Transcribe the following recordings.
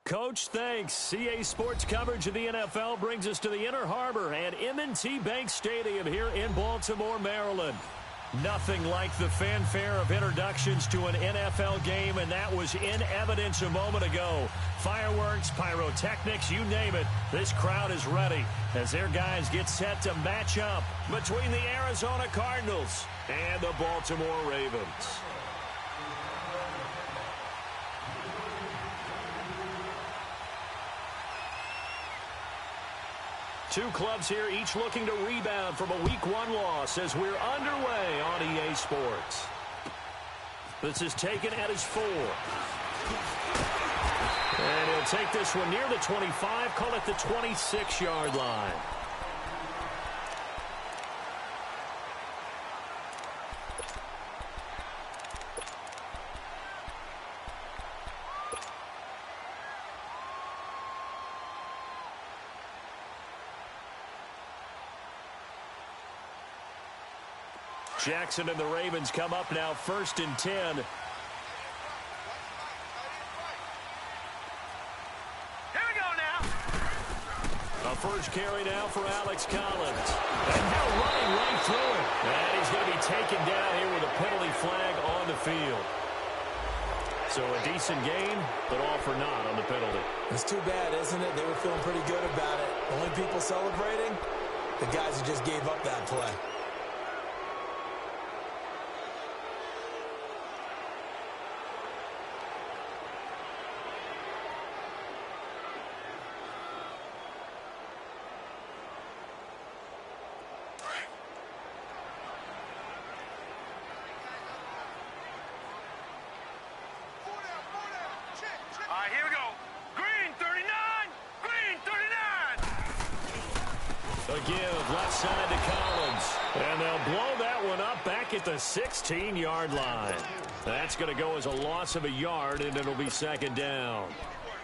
Coach, thanks. CA Sports coverage of the NFL brings us to the Inner Harbor at M&T Bank Stadium here in Baltimore, Maryland. Nothing like the fanfare of introductions to an NFL game, and that was in evidence a moment ago. Fireworks, pyrotechnics, you name it, this crowd is ready as their guys get set to match up between the Arizona Cardinals and the Baltimore Ravens. Two clubs here, each looking to rebound from a Week 1 loss as we're underway on EA Sports. This is taken at his 4. And he'll take this one near the 25, call it the 26-yard line. Jackson and the Ravens come up now, 1st and 10. Here we go now. A first carry now for Alex Collins. And now running right through it. And he's going to be taken down here with a penalty flag on the field. So a decent gain, but all for naught on the penalty. It's too bad, isn't it? They were feeling pretty good about it. Only people celebrating, the guys who just gave up that play. Here we go. Green 39. Green 39. A give left side to Collins. And they'll blow that one up back at the 16-yard line. That's going to go as a loss of a yard, and it'll be 2nd down.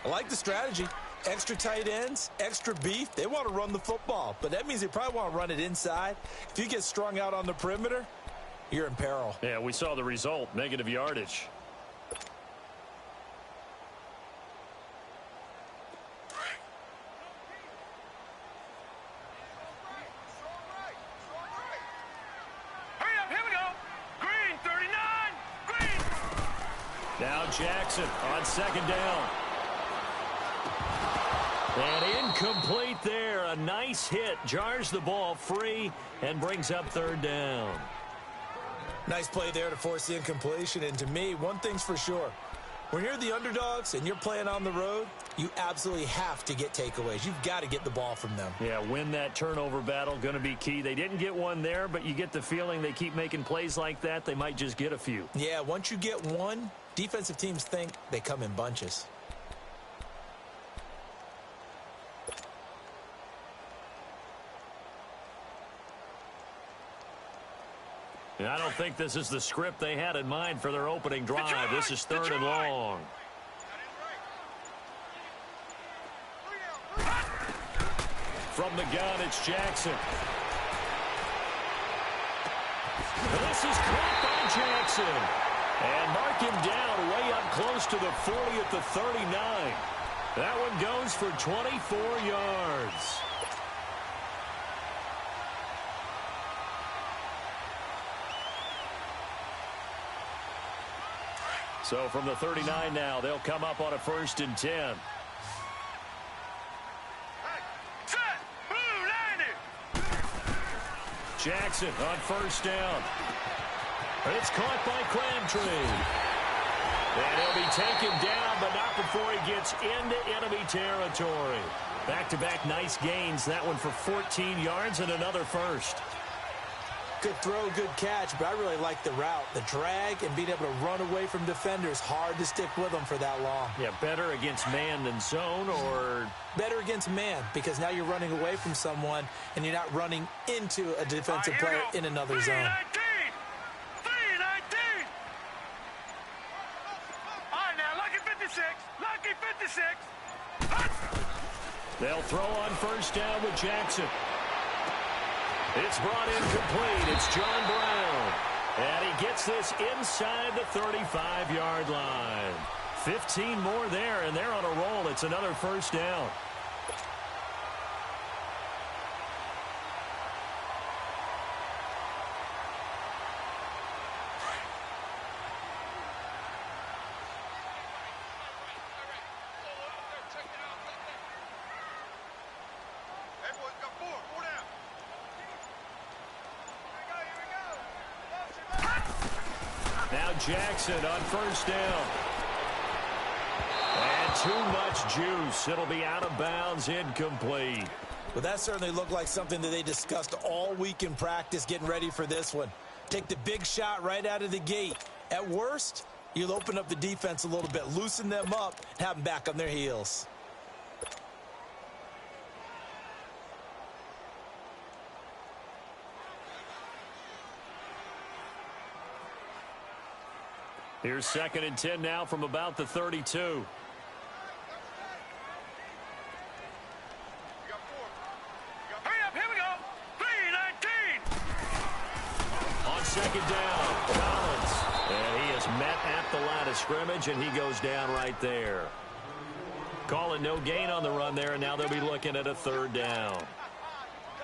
I like the strategy. Extra tight ends, extra beef. They want to run the football, but that means they probably want to run it inside. If you get strung out on the perimeter, you're in peril. Yeah, we saw the result, negative yardage. Now Jackson on 2nd down. And incomplete there. A nice hit. Jars the ball free and brings up 3rd down. Nice play there to force the incompletion. And to me, one thing's for sure. When you're the underdogs and you're playing on the road, you absolutely have to get takeaways. You've got to get the ball from them. Yeah, win that turnover battle, going to be key. They didn't get one there, but you get the feeling they keep making plays like that, they might just get a few. Yeah, once you get one, defensive teams think they come in bunches. And I don't think this is the script they had in mind for their opening drive. This is 3rd and long. From the gun, it's Jackson. This is caught by Jackson. And mark him down way up close to the 40 at the 39. That one goes for 24 yards. So from the 39 now, they'll come up on a 1st and 10. Jackson on 1st down. It's caught by Crabtree. And he'll be taken down, but not before he gets into enemy territory. Back-to-back nice gains. That one for 14 yards and another 1st. Good throw, good catch, but I really like the route. The drag and being able to run away from defenders, hard to stick with them for that long. Yeah, better against man than zone, or? Better against man, because now you're running away from someone and you're not running into a defensive player in another zone. 3-19. All right, now, lucky 56. Lucky 56. They'll throw on 1st down with Jackson. It's brought in complete. It's John Brown. And he gets this inside the 35-yard line. 15 more there, and they're on a roll. It's another first down. Now Jackson on first down. And too much juice. It'll be out of bounds, incomplete. Well, that certainly looked like something that they discussed all week in practice getting ready for this one. Take the big shot right out of the gate. At worst, you'll open up the defense a little bit, loosen them up, have them back on their heels. Here's 2nd and 10 now from about the 32. Here we go. 3-19. On 2nd down, Collins. And he is met at the line of scrimmage, and he goes down right there. Calling no gain on the run there, and now they'll be looking at a 3rd down.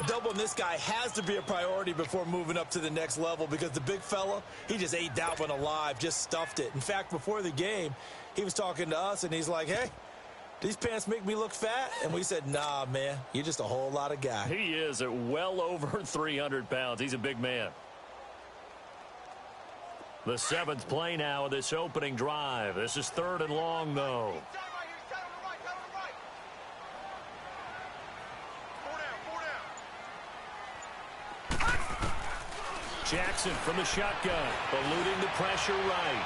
Doubling this guy has to be a priority before moving up to the next level because the big fella, he just ate that one alive, just stuffed it. In fact, before the game, he was talking to us, and he's like, hey, these pants make me look fat? And we said, nah, man, you're just a whole lot of guy. He is at well over 300 pounds. He's a big man. The 7th play now of this opening drive. This is 3rd and long, though. Jackson from the shotgun, eluding the pressure right.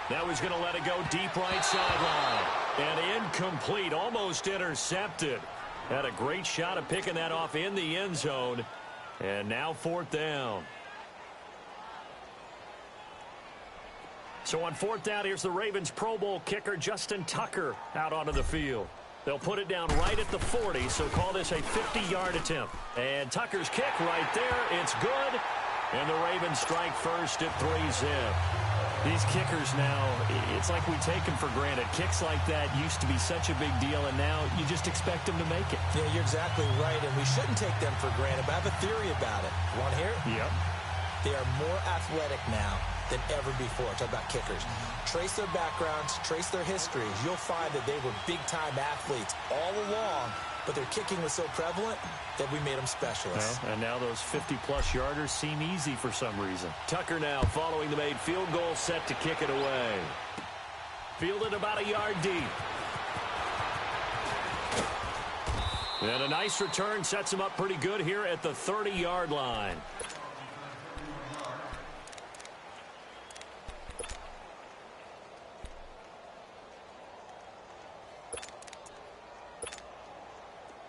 Now he's going to let it go deep right sideline. And incomplete, almost intercepted. Had a great shot at picking that off in the end zone. And now 4th down. So on 4th down, here's the Ravens Pro Bowl kicker, Justin Tucker, out onto the field. They'll put it down right at the 40, so call this a 50-yard attempt. And Tucker's kick right there, it's good. And the Ravens strike first at 3-zip. These kickers now, it's like we take them for granted. Kicks like that used to be such a big deal, and now you just expect them to make it. Yeah, you're exactly right, and we shouldn't take them for granted, but I have a theory about it. Want to hear it? Yep. They are more athletic now than ever before. Talk about kickers. Trace their backgrounds, trace their histories. You'll find that they were big-time athletes all along, but their kicking was so prevalent that we made them specialists. Well, and now those 50-plus yarders seem easy for some reason. Tucker now following the made field goal, set to kick it away. Fielded about a yard deep. And a nice return sets him up pretty good here at the 30-yard line.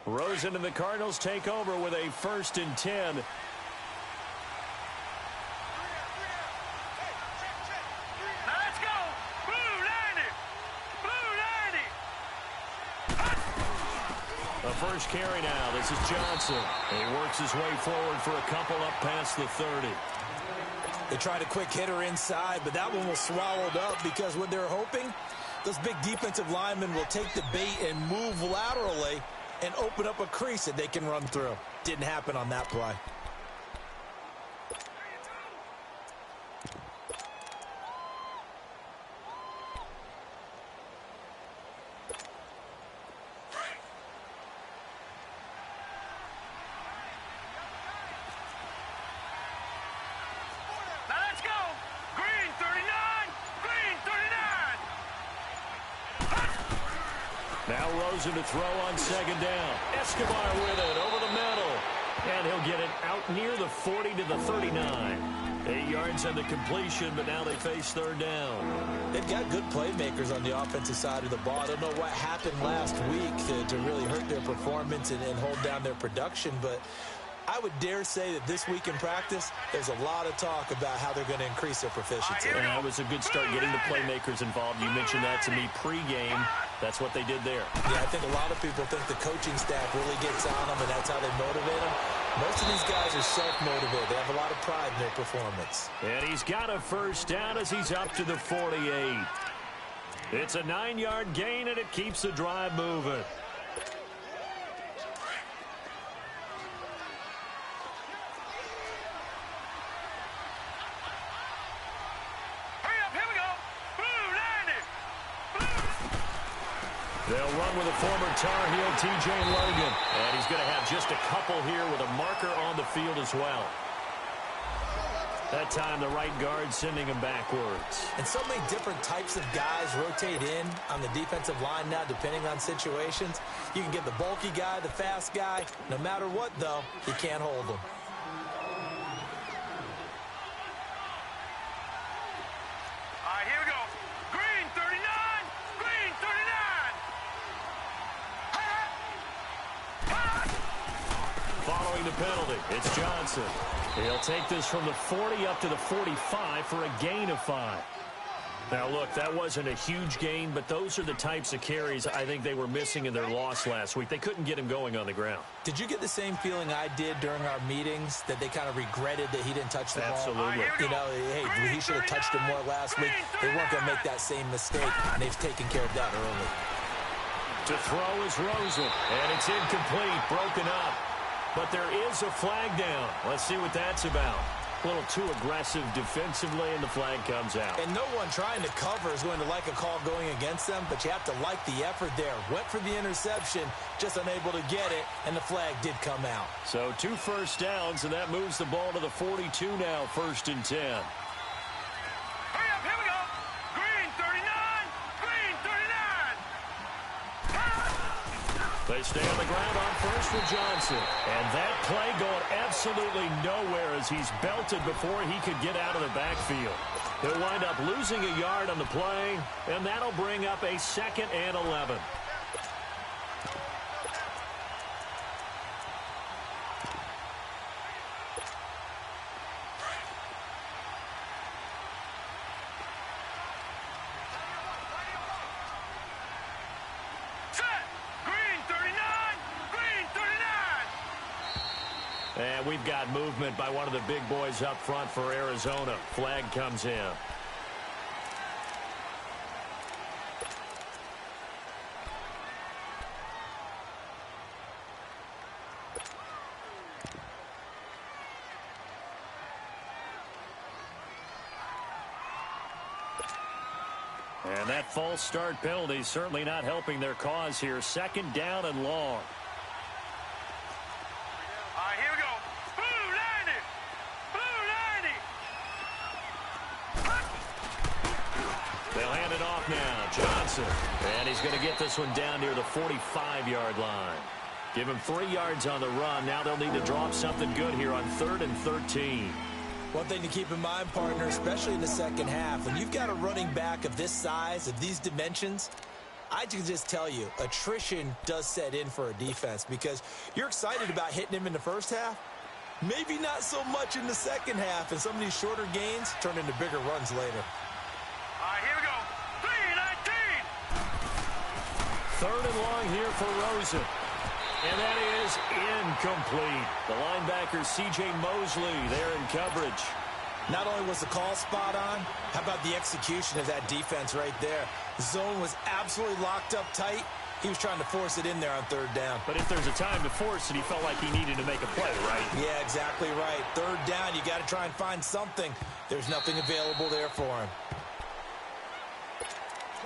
Rosen and the Cardinals take over with a 1st and 10. Now let's go. Blue 90. The first carry now. This is Johnson. And he works his way forward for a couple up past the 30. They tried a quick hitter inside, but that one was swallowed up because what they're hoping, those big defensive linemen will take the bait and move laterally and open up a crease that they can run through. Didn't happen on that play. Now let's go. Green 39. Green 39. Now Rosen to throw on 2nd down. Escobar with it over the middle. And he'll get it out near the 40 to the 39. 8 yards on the completion, but now they face 3rd down. They've got good playmakers on the offensive side of the ball. I don't know what happened last week to really hurt their performance and hold down their production, but I would dare say that this week in practice, there's a lot of talk about how they're going to increase their proficiency. And that was a good start getting the playmakers involved. You mentioned that to me pregame. That's what they did there. Yeah, I think a lot of people think the coaching staff really gets on them, and that's how they motivate them. Most of these guys are self-motivated. They have a lot of pride in their performance. And he's got a 1st down as he's up to the 48. It's a 9-yard gain, and it keeps the drive moving. They'll run with a former Tar Heel, T.J. Logan. And he's going to have just a couple here with a marker on the field as well. That time, the right guard sending him backwards. And so many different types of guys rotate in on the defensive line now, depending on situations. You can get the bulky guy, the fast guy. No matter what, though, you can't hold them. All right, here we go. Green, 39. Green, 39. Following the penalty, it's Johnson. He'll take this from the 40 up to the 45 for a gain of 5. Now, look, that wasn't a huge gain, but those are the types of carries I think they were missing in their loss last week. They couldn't get him going on the ground. Did you get the same feeling I did during our meetings, that they kind of regretted that he didn't touch the ball? Absolutely. You know, hey, he should have touched him more last week. They weren't going to make that same mistake, and they've taken care of that early. To throw is Rosen, and it's incomplete, broken up. But there is a flag down. Let's see what that's about. A little too aggressive defensively, and the flag comes out. And no one trying to cover is going to like a call going against them, but you have to like the effort there. Went for the interception, just unable to get it, and the flag did come out. So 2 first downs, and that moves the ball to the 42 now, 1st and 10. Hurry up, here we go. Green, 39. Green, 39. They stay on the ground on first with Johnson. And that play going absolutely nowhere as he's belted before he could get out of the backfield. He'll wind up losing a yard on the play, and that'll bring up a 2nd and 11. And we've got movement by one of the big boys up front for Arizona. Flag comes in. And that false start penalty certainly not helping their cause here. 2nd down and long. Now, Johnson, and he's going to get this one down near the 45-yard line. Give him 3 yards on the run. Now they'll need to drop something good here on 3rd and 13. One thing to keep in mind, partner, especially in the second half, when you've got a running back of this size, of these dimensions, I can just tell you, attrition does set in for a defense because you're excited about hitting him in the first half. Maybe not so much in the second half, and some of these shorter gains turn into bigger runs later. All right, here we go. 3rd and long here for Rosen. And that is incomplete. The linebacker, C.J. Mosley, there in coverage. Not only was the call spot on, how about the execution of that defense right there? The zone was absolutely locked up tight. He was trying to force it in there on 3rd down. But if there's a time to force it, he felt like he needed to make a play, right? Yeah, exactly right. 3rd down, you got to try and find something. There's nothing available there for him.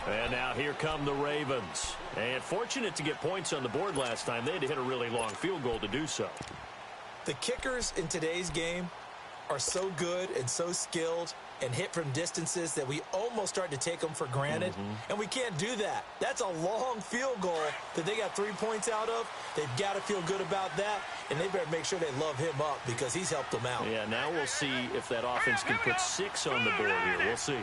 And now here come the Ravens. And fortunate to get points on the board last time. They had to hit a really long field goal to do so. The kickers in today's game are so good and so skilled and hit from distances that we almost start to take them for granted. And we can't do that. That's a long field goal that they got 3 points out of. They've got to feel good about that, and they better make sure they love him up because he's helped them out. Yeah, now we'll see if that offense can put 6 on the board here. We'll see.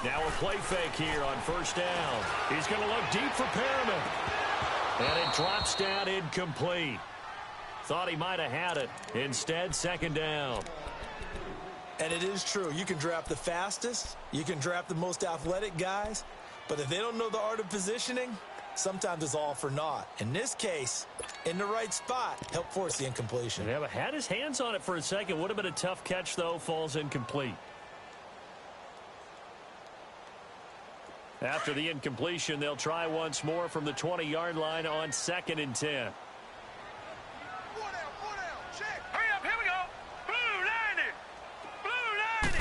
Now a play fake here on 1st down. He's going to look deep for Perriman. And it drops down incomplete. Thought he might have had it. Instead, 2nd down. And it is true. You can draft the fastest. You can draft the most athletic guys. But if they don't know the art of positioning, sometimes it's all for naught. In this case, in the right spot, helped force the incompletion. Yeah, but had his hands on it for a second. Would have been a tough catch, though. Falls incomplete. After the incompletion, they'll try once more from the 20-yard line on 2nd and 10. Hurry up, here we go. Blue 90. Blue 90.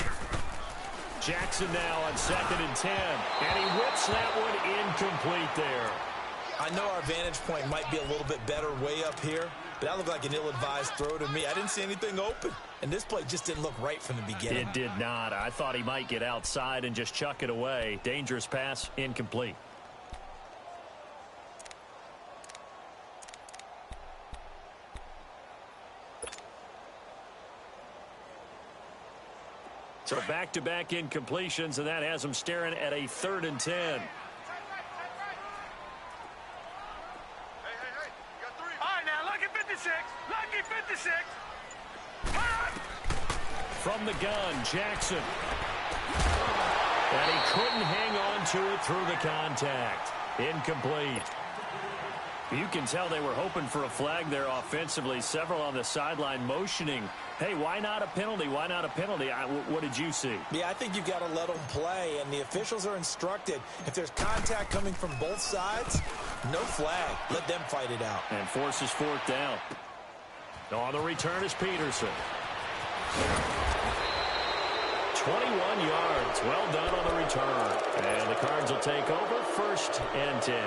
Jackson now on 2nd and 10. And he whips that one incomplete there. I know our vantage point might be a little bit better way up here, but that looked like an ill-advised throw to me. I didn't see anything open, and this play just didn't look right from the beginning. It did not. I thought he might get outside and just chuck it away. Dangerous pass, incomplete. So back-to-back incompletions, and that has him staring at a 3rd and 10. Lucky 56. From the gun, Jackson. And he couldn't hang on to it through the contact. Incomplete. You can tell they were hoping for a flag there offensively. Several on the sideline motioning. Hey, why not a penalty? Why not a penalty? What did you see? Yeah, I think you've got to let them play, and the officials are instructed. If there's contact coming from both sides, no flag. Let them fight it out. And forces 4th down. On the return is Peterson. 21 yards. Well done on the return. And the Cards will take over 1st and 10.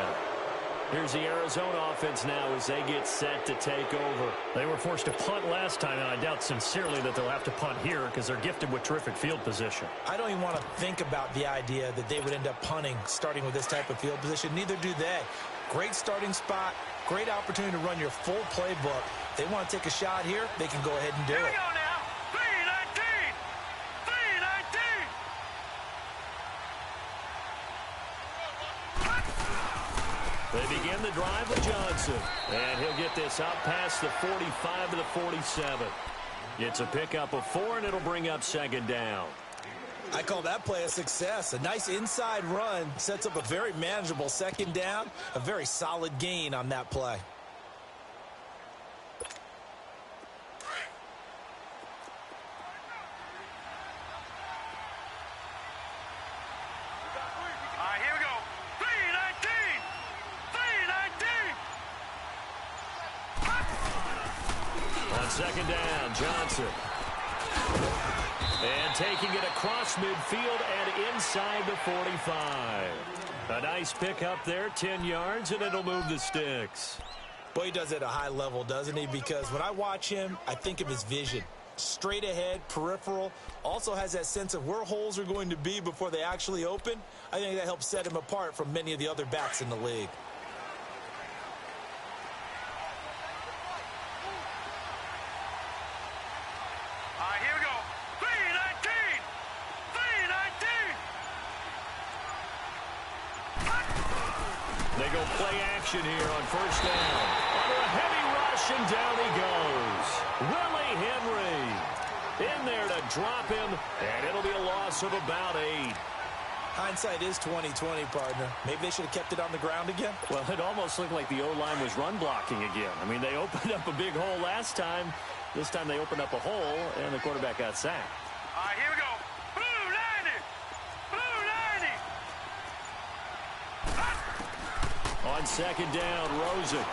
Here's the Arizona offense now as they get set to take over. They were forced to punt last time, and I doubt sincerely that they'll have to punt here because they're gifted with terrific field position. I don't even want to think about the idea that they would end up punting starting with this type of field position. Neither do they. Great starting spot, great opportunity to run your full playbook. If they want to take a shot here, they can go ahead and do Here we it. go now. 319. 319. They begin the drive with Johnson. And he'll get this out past the 45 to the 47. It's a pickup of 4, and it'll bring up 2nd down. I call that play a success. A nice inside run sets up a very manageable 2nd down. A very solid gain on that play. All right, here we go. 319. 319. On 2nd down, Johnson. And taking it across midfield and inside the 45. A nice pickup there, 10 yards, and it'll move the sticks. Boy, he does it at a high level, doesn't he? Because when I watch him, I think of his vision. Straight ahead, peripheral, also has that sense of where holes are going to be before they actually open. I think that helps set him apart from many of the other backs in the league. All right, here we go. 319. 319. They go play action here on 1st down. Under a heavy rush, and down he goes. Willie Henry in there to drop him, and it'll be a loss of about 8. Hindsight is 20/20, partner. Maybe they should have kept it on the ground again. Well, it almost looked like the O-line was run blocking again. I mean, they opened up a big hole last time. This time they opened up a hole, and the quarterback got sacked. All right, here we go. Blue 90. Blue 90. On 2nd down, Rosen.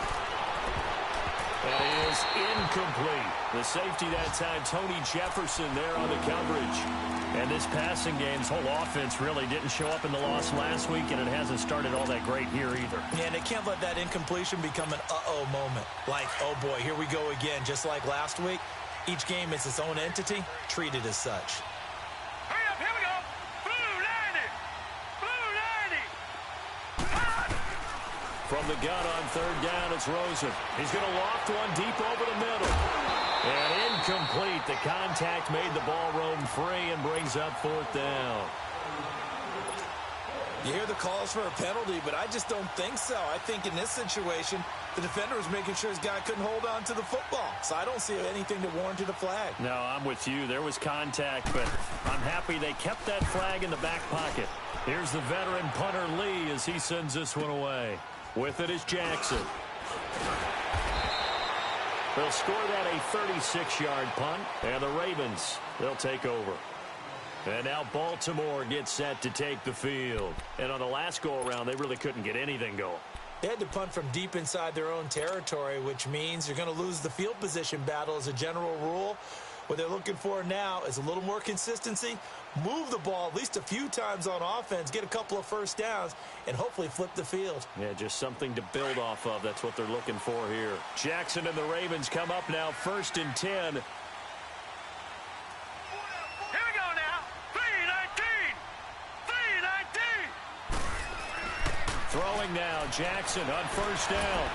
That is incomplete. The safety that time, Tony Jefferson there on the coverage. And this passing game's whole offense really didn't show up in the loss last week, and it hasn't started all that great here either. Yeah, and they can't let that incompletion become an uh-oh moment. Like, oh boy, here we go again, just like last week. Each game is its own entity, treated as such. Hurry up, here we go. Blue 90. Blue 90. From the gun on 3rd down, it's Rosen. He's going to loft one deep over the middle. And incomplete. The contact made the ball roam free and brings up 4th down. You hear the calls for a penalty, but I just don't think so. I think in this situation, the defender was making sure his guy couldn't hold on to the football. So I don't see anything that warranted a flag. No, I'm with you. There was contact, but I'm happy they kept that flag in the back pocket. Here's the veteran punter Lee as he sends this one away. With it is Jackson. They'll score that a 36-yard punt, and the Ravens, they'll take over. And now Baltimore gets set to take the field. And on the last go-around, they really couldn't get anything going. They had to punt from deep inside their own territory, which means you're going to lose the field position battle as a general rule. What they're looking for now is a little more consistency, move the ball at least a few times on offense, get a couple of first downs, and hopefully flip the field. Yeah, just something to build off of. That's what they're looking for here. Jackson and the Ravens come up now 1st and 10. Here we go now. 3-19. 3-19. Throwing now, Jackson on 1st down.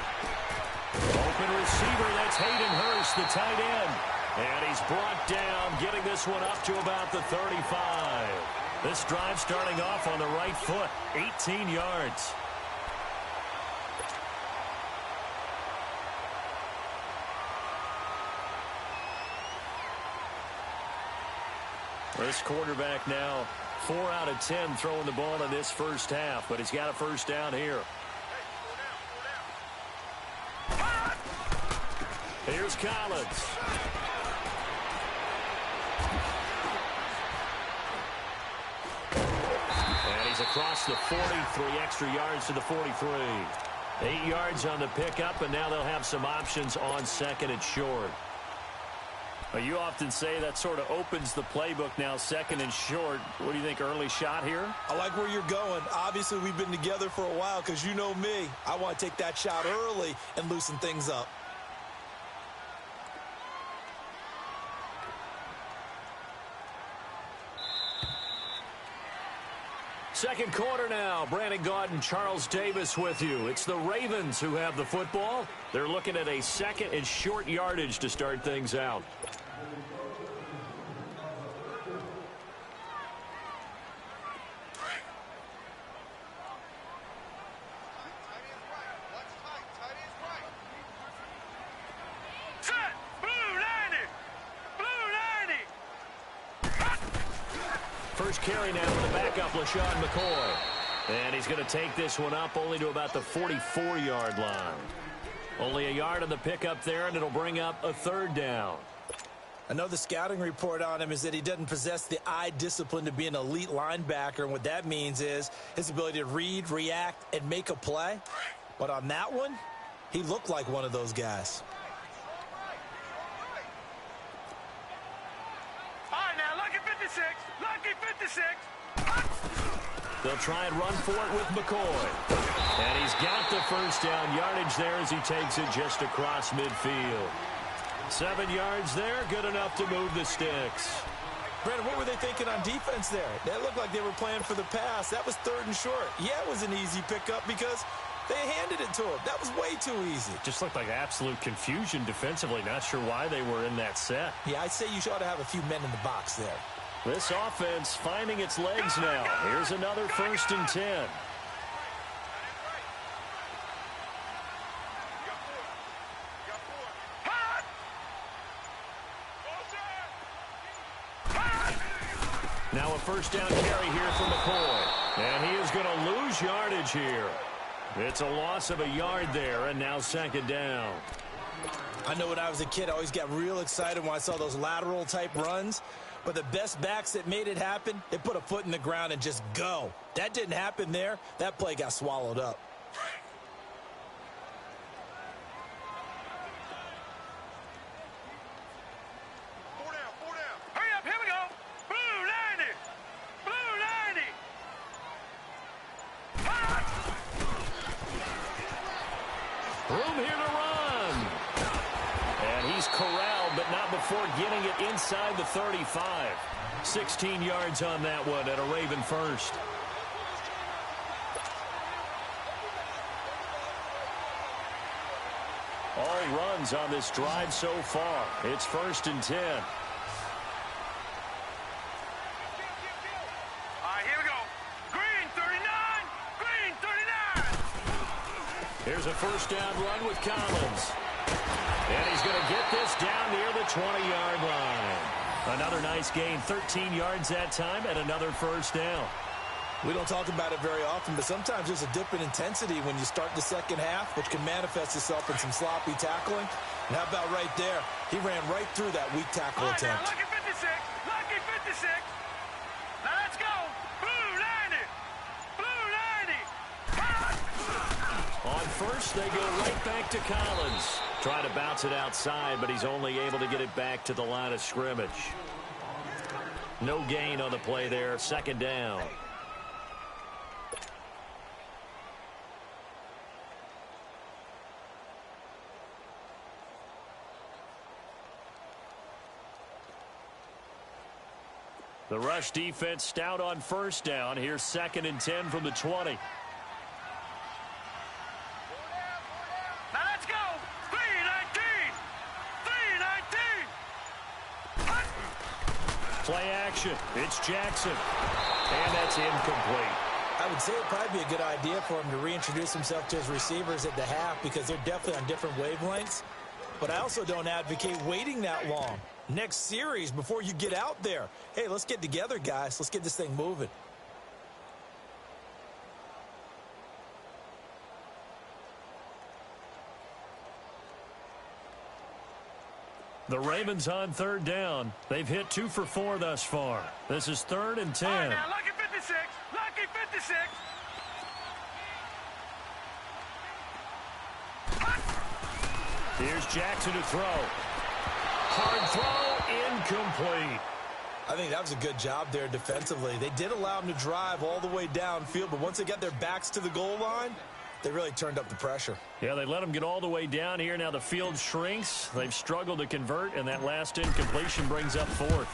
Open receiver, that's Hayden Hurst, the tight end. And he's brought down, getting this one up to about the 35. This drive starting off on the right foot, 18 yards. This quarterback now 4 out of 10 throwing the ball in this first half, but he's got a first down here. Here's Collins. And he's across the 40, 3 extra yards to the 43. 8 yards on the pickup, and now they'll have some options on 2nd and short. Well, you often say that sort of opens the playbook now, 2nd and short. What do you think, early shot here? I like where you're going. Obviously, we've been together for a while because you know me. I want to take that shot early and loosen things up. Second quarter now. Brandon Gaudin, Charles Davis with you. It's the Ravens who have the football. They're looking at a 2nd and short yardage to start things out. First carry now with the backup, LaShawn McCoy. And he's going to take this one up only to about the 44-yard line. Only a yard on the pickup there, and it'll bring up a 3rd down. I know the scouting report on him is that he doesn't possess the eye discipline to be an elite linebacker, and what that means is his ability to read, react, and make a play. But on that one, he looked like one of those guys. All right, now, lucky 56. Lucky 56. They'll try and run for it with McCoy. And he's got the first down yardage there as he takes it just across midfield. 7 yards there, good enough to move the sticks. Brandon, what were they thinking on defense there? That looked like they were playing for the pass. That was 3rd and short. Yeah, it was an easy pickup because they handed it to him. That was way too easy. Just looked like absolute confusion defensively. Not sure why they were in that set. Yeah, I'd say you ought to have a few men in the box there. This offense finding its legs now. Here's another 1st and 10. Now a first down carry here from McCoy. And he is going to lose yardage here. It's a loss of a yard there, and now 2nd down. I know when I was a kid, I always got real excited when I saw those lateral-type runs. But the best backs that made it happen, they put a foot in the ground and just go. That didn't happen there. That play got swallowed up. Four down. Hurry up, here we go. Blue 90. Blue 90. Room here to run. And he's corralled, but not before getting it inside the 35. 16 yards on that one at a Raven first. All runs on this drive so far. It's 1st and 10. All right, here we go. Green 39. Green 39. Here's a first down run with Collins. And he's going to get this down near the 20-yard line. Another nice gain, 13 yards that time, and another first down. We don't talk about it very often, but sometimes there's a dip in intensity when you start the second half, which can manifest itself in some sloppy tackling. And how about right there? He ran right through that weak tackle attempt. Now, lucky 56. Lucky 56. Now, let's go. Blue 90. Blue 90. On first, they go right back to Collins. Trying to bounce it outside, but he's only able to get it back to the line of scrimmage. No gain on the play there. Second down. The rush defense stout on first down. Here's 2nd and 10 from the 20. Now, let's go. 319. 319. Play action. It's Jackson. And that's incomplete. I would say it'd probably be a good idea for him to reintroduce himself to his receivers at the half because they're definitely on different wavelengths. But I also don't advocate waiting that long. Next series before you get out there. Hey, let's get together, guys. Let's get this thing moving. The Ravens on third down. They've hit 2 for 4 thus far. This is 3rd and 10. All right, now, lucky 56. Lucky 56. Here's Jackson to throw. Hard throw, incomplete. I think that was a good job there defensively. They did allow him to drive all the way downfield, but once they got their backs to the goal line, they really turned up the pressure. Yeah, they let him get all the way down here. Now the field shrinks. They've struggled to convert, and that last incompletion brings up 4th.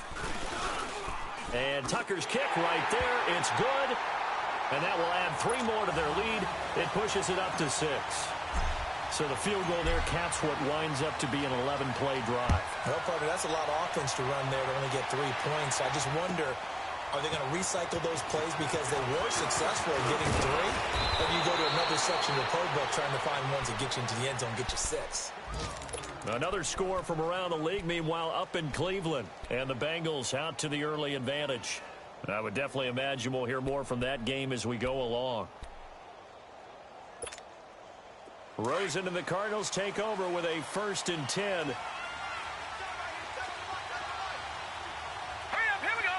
And Tucker's kick right there. It's good. And that will add 3 more to their lead. It pushes it up to 6. So the field goal there caps what winds up to be an 11-play drive. Well, partner, that's a lot of offense to run there to only get 3 points. I just wonder, are they going to recycle those plays because they were successful in getting 3? Or do you go to another section of the playbook trying to find ones that get you into the end zone, get you 6? Another score from around the league, meanwhile, up in Cleveland. And the Bengals out to the early advantage. I would definitely imagine we'll hear more from that game as we go along. Rosen and the Cardinals take over with a 1st and 10. Hurry up, here we go.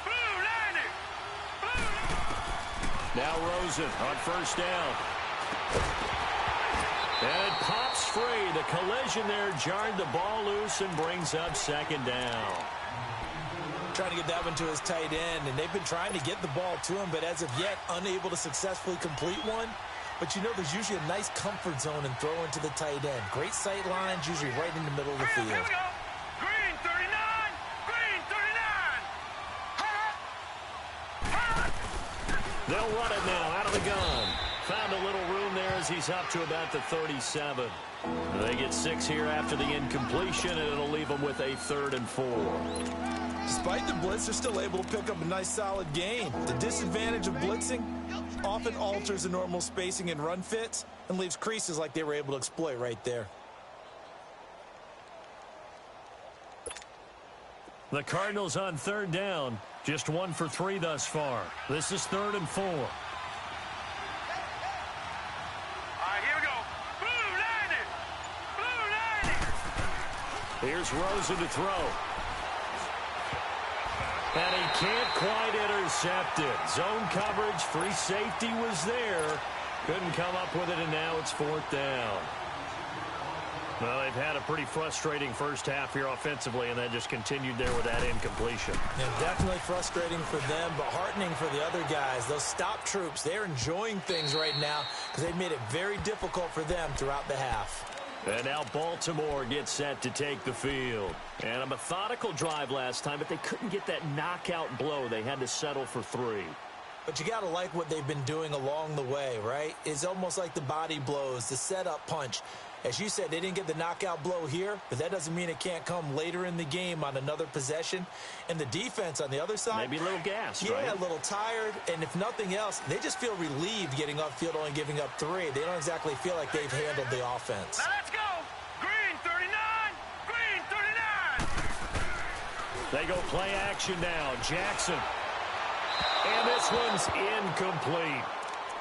Blue 90. Blue. Now Rosen on first down. And it pops free. The collision there jarred the ball loose and brings up 2nd down. Trying to get that one to his tight end, and they've been trying to get the ball to him, but as of yet, unable to successfully complete one. But you know there's usually a nice comfort zone in throwing to the tight end. Great sight lines, usually right in the middle of the field. Here we go. Green 39. Green 39. They'll run it now out of the gun. Found a little room there as he's up to about the 37. They get 6 here after the incompletion, and it'll leave them with a 3rd and 4. Despite the blitz, they're still able to pick up a nice solid gain. The disadvantage of blitzing often alters the normal spacing and run fits and leaves creases like they were able to exploit right there. The Cardinals on 3rd down, just 1 for 3 thus far. This is 3rd and 4. All right, here we go. Blue 90. Blue 90. Here's Rosen to throw. And he can't quite intercept it. Zone coverage, free safety was there. Couldn't come up with it, and now it's 4th down. Well, they've had a pretty frustrating first half here offensively, and then just continued there with that incompletion. Yeah, definitely frustrating for them, but heartening for the other guys. Those stop troops, they're enjoying things right now because they've made it very difficult for them throughout the half. And now Baltimore gets set to take the field. And a methodical drive last time, but they couldn't get that knockout blow. They had to settle for 3. But you got to like what they've been doing along the way, right? It's almost like the body blows, the setup punch. As you said, they didn't get the knockout blow here, but that doesn't mean it can't come later in the game on another possession. And the defense on the other side, maybe a little gassed, yeah, right? A little tired. And if nothing else, they just feel relieved getting upfield, only giving up 3. They don't exactly feel like they've handled the offense. Now let's go. Green 39. Green 39. They go play action now. Jackson. And this This one's incomplete.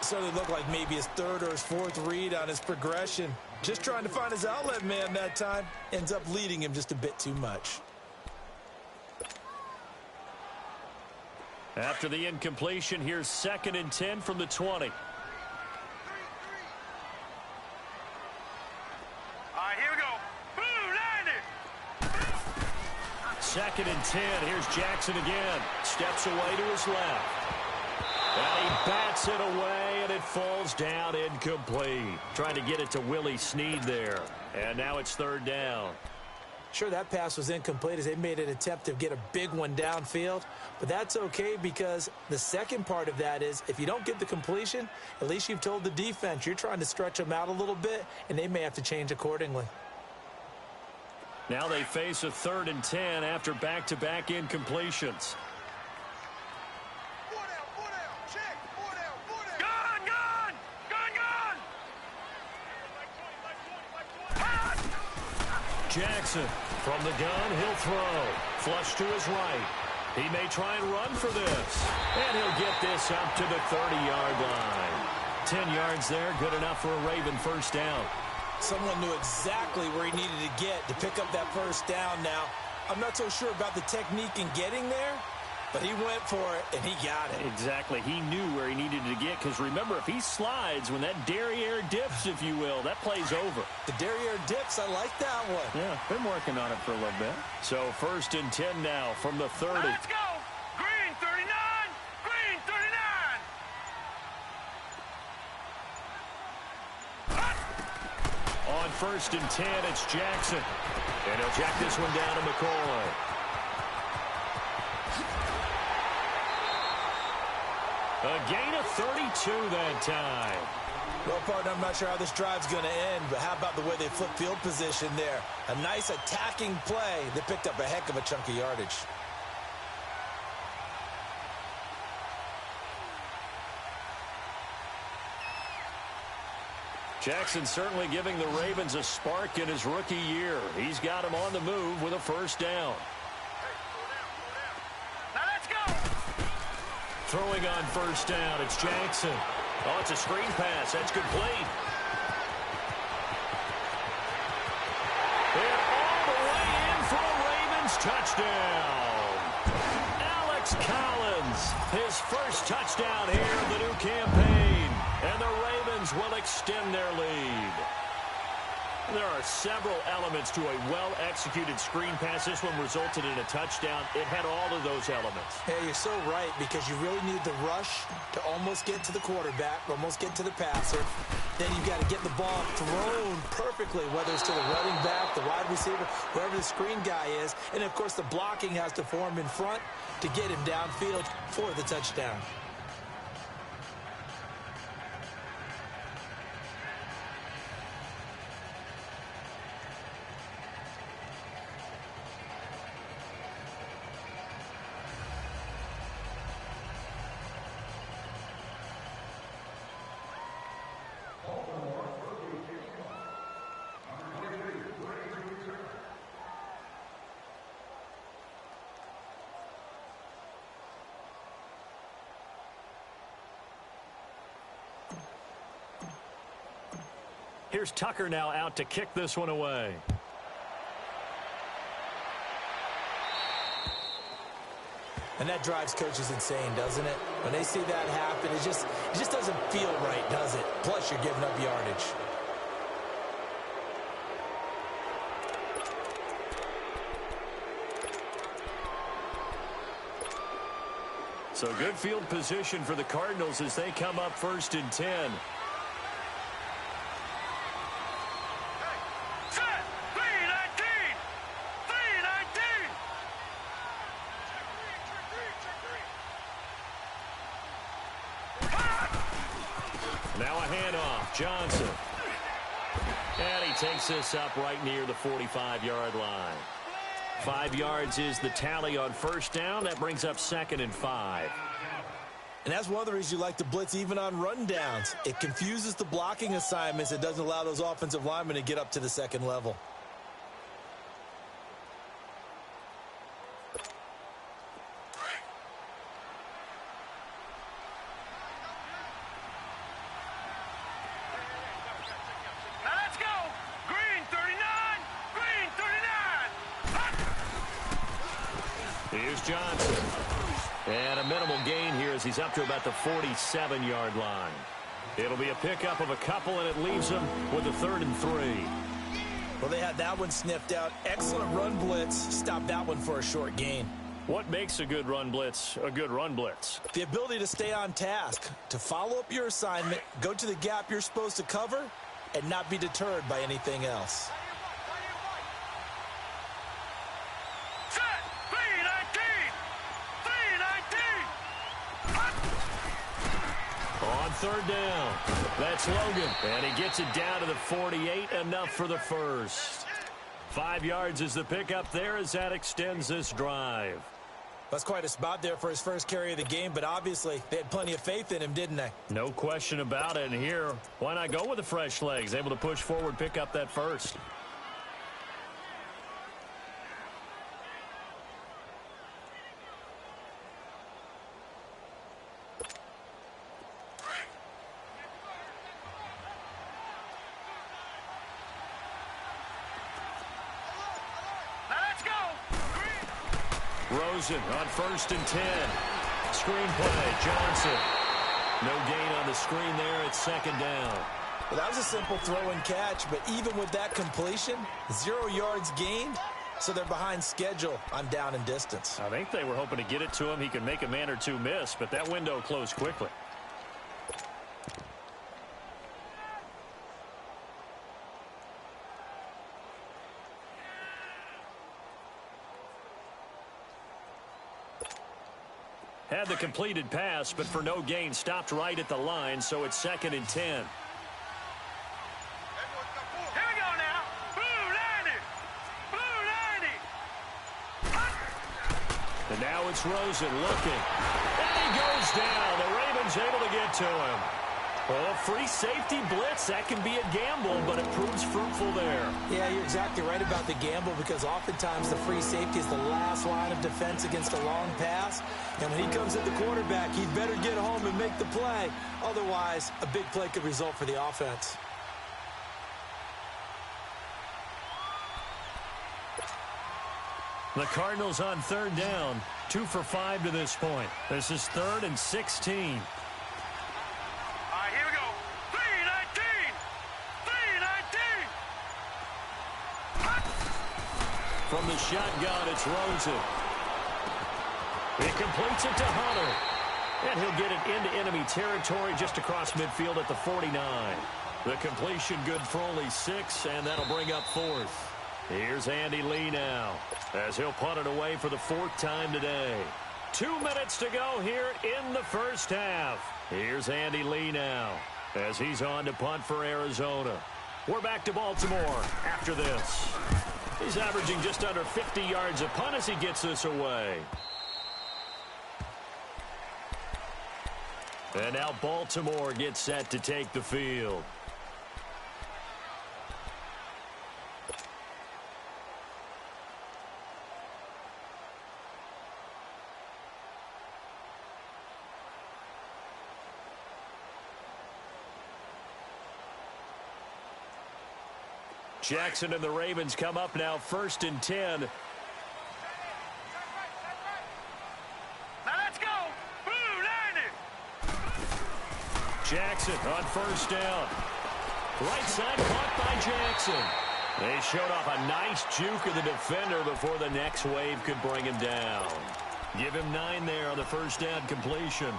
Certainly looked like maybe his third or his fourth read on his progression. Just trying to find his outlet man that time. Ends up leading him just a bit too much. After the incompletion, here's 2nd and 10 from the 20. All right, here we go. Boom, line it. 2nd and 10. Here's Jackson again. Steps away to his left. And he bats it away, and it falls down incomplete. Trying to get it to Willie Snead there. And now it's 3rd down. Sure, that pass was incomplete as they made an attempt to get a big one downfield. But that's okay because the second part of that is if you don't get the completion, at least you've told the defense you're trying to stretch them out a little bit, and they may have to change accordingly. Now they face a 3rd and 10 after back-to-back incompletions. Jackson from the gun, he'll throw. Flush to his right. He may try and run for this. And he'll get this up to the 30-yard line. 10 yards there, good enough for a Raven first down. Someone knew exactly where he needed to get to pick up that first down now. I'm not so sure about the technique in getting there, but he went for it, and he got it. Exactly. He knew where he needed to get, because remember, if he slides, when that derriere dips, if you will, that play's over. The derriere dips, I like that one. Yeah, been working on it for a little bit. So 1st and 10 now from the 30. Let's go. Green 39. Green 39. On 1st and 10, it's Jackson. And he'll jack this one down to McCoy. A gain of 32 that time. Well, partner, I'm not sure how this drive's going to end, but how about the way they flip field position there? A nice attacking play that picked up a heck of a chunk of yardage. Jackson certainly giving the Ravens a spark in his rookie year. He's got him on the move with a first down. Now let's go. Throwing on first down, it's Jackson. Oh, it's a screen pass. That's complete. And all the way in for a Ravens touchdown. Alex Collins, his first touchdown here of the new campaign. And the Ravens will extend their lead. There are several elements to a well-executed screen pass. This one resulted in a touchdown. It had all of those elements. Hey, you're so right, because you really need the rush to almost get to the quarterback, almost get to the passer. Then you've got to get the ball thrown perfectly, whether it's to the running back, the wide receiver, wherever the screen guy is. And, of course, the blocking has to form in front to get him downfield for the touchdown. Here's Tucker now out to kick this one away. And that drives coaches insane, doesn't it? When they see that happen, it just doesn't feel right, does it? Plus, you're giving up yardage. So good field position for the Cardinals as they come up 1st and 10. Now a handoff, Johnson. And he takes this up right near the 45-yard line. 5 yards is the tally on first down. That brings up 2nd and 5. And that's one of the reasons you like to blitz even on rundowns. It confuses the blocking assignments. It doesn't allow those offensive linemen to get up to the second level. Here's Johnson. And a minimal gain here as he's up to about the 47-yard line. It'll be a pickup of a couple, and it leaves him with a 3rd and 3. Well, they had that one sniffed out. Excellent run blitz. Stopped that one for a short gain. What makes a good run blitz a good run blitz? The ability to stay on task, to follow up your assignment, go to the gap you're supposed to cover, and not be deterred by anything else. Set. 319. 319. On 3rd down. That's Logan. And he gets it down to the 48. Enough for the first. 5 yards is the pickup there as that extends this drive. That's quite a spot there for his first carry of the game, but obviously they had plenty of faith in him, didn't they? No question about it. And here, why not go with the fresh legs? Able to push forward, pick up that first. Rosen on 1st and 10. Screen play, Johnson. No gain on the screen there. It's 2nd down. Well, that was a simple throw and catch, but even with that completion, 0 yards gained, so they're behind schedule on down and distance. I think they were hoping to get it to him. He could make a man or two miss, but that window closed quickly. Had the completed pass, but for no gain, stopped right at the line, so it's 2nd and 10. Here we go now. Blue 90. Blue 90. And now it's Rosen looking. And he goes down. The Ravens able to get to him. Well, free safety blitz, that can be a gamble, but it proves fruitful there. Yeah, you're exactly right about the gamble because oftentimes the free safety is the last line of defense against a long pass. And when he comes at the quarterback, he'd better get home and make the play. Otherwise, a big play could result for the offense. The Cardinals on 3rd down, 2 for 5 to this point. This is 3rd and 16. From the shotgun, it's Rosen. He completes it to Hunter. And he'll get it into enemy territory just across midfield at the 49. The completion good for only 6, and that'll bring up 4th. Here's Andy Lee now, as he'll punt it away for the 4th time today. 2 minutes to go here in the first half. Here's Andy Lee now, as he's on to punt for Arizona. We're back to Baltimore after this. He's averaging just under 50 yards a punt as he gets this away. And now Baltimore gets set to take the field. Jackson and the Ravens come up now 1st and 10. Now let's go. Blue 90. Jackson on 1st down. Right side caught by Jackson. They showed off a nice juke of the defender before the next wave could bring him down. Give him 9 there on the 1st down completion.